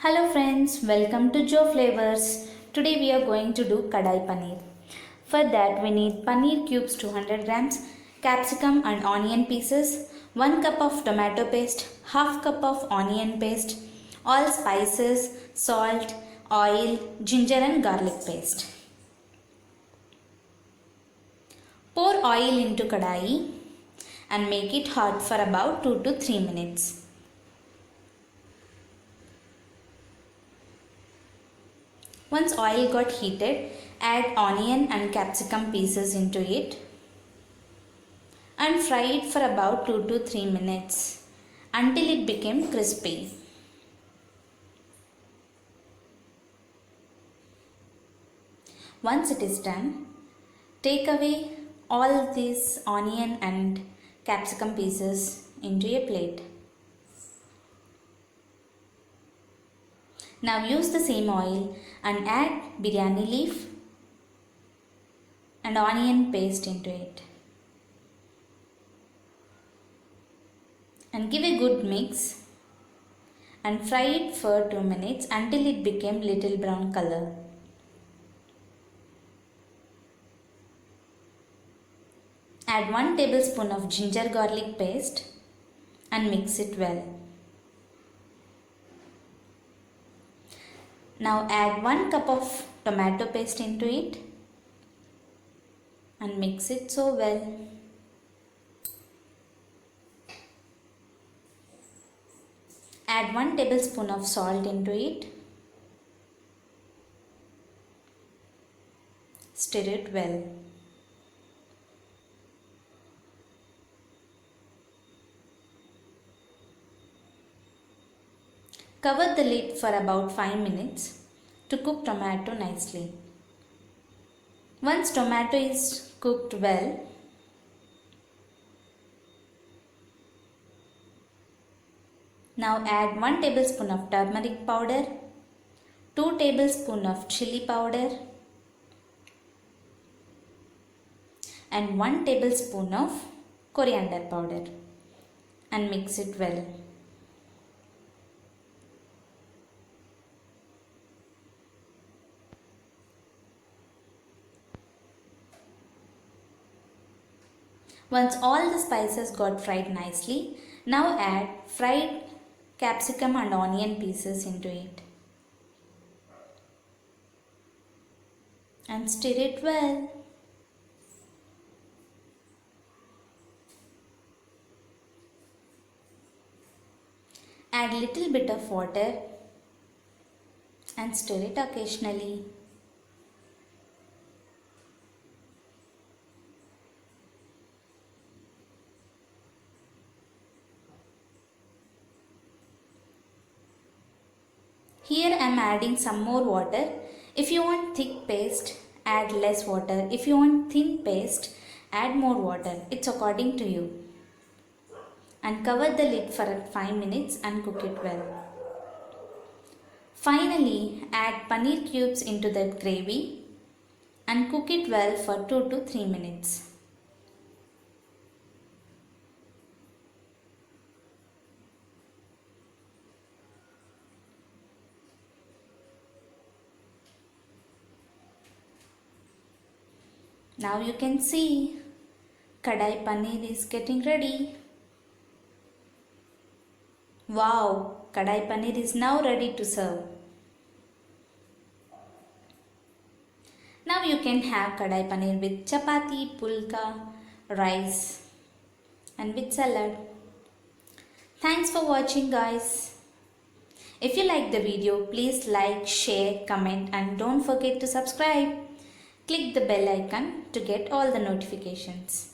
Hello friends, welcome to Joe Flavors. Today we are going to do Kadai Paneer. For that we need paneer cubes 200 grams, capsicum and onion pieces, 1 cup of tomato paste, half cup of onion paste, all spices, salt, oil, ginger and garlic paste. Pour oil into kadai and make it hot for about 2 to 3 minutes. Once oil got heated, add onion and capsicum pieces into it and fry it for about 2 to 3 minutes until it became crispy. Once it is done, take away all these onion and capsicum pieces into a plate. Now use the same oil and add biryani leaf and onion paste into it. And give a good mix and fry it for 2 minutes until it became little brown color. Add 1 tablespoon of ginger garlic paste and mix it well. Now add 1 cup of tomato paste into it and mix it so well. Add 1 tablespoon of salt into it. Stir it well. Cover the lid for about 5 minutes to cook tomato nicely. Once tomato is cooked well, now add 1 tablespoon of turmeric powder, 2 tablespoons of chili powder and 1 tablespoon of coriander powder and mix it well. Once all the spices got fried nicely, now add fried capsicum and onion pieces into it and stir it well. Add little bit of water and stir it occasionally. Here I am adding some more water. If you want thick paste, add less water. If you want thin paste, add more water. It's according to you. And cover the lid for 5 minutes and cook it well. Finally, add paneer cubes into the gravy and cook it well for 2 to 3 minutes. Now you can see Kadai Paneer is getting ready. Wow, Kadai Paneer is now ready to serve. Now you can have Kadai Paneer with chapati, pulka, rice and with salad. Thanks for watching guys. If you like the video, please like, share, comment and don't forget to subscribe. Click the bell icon to get all the notifications.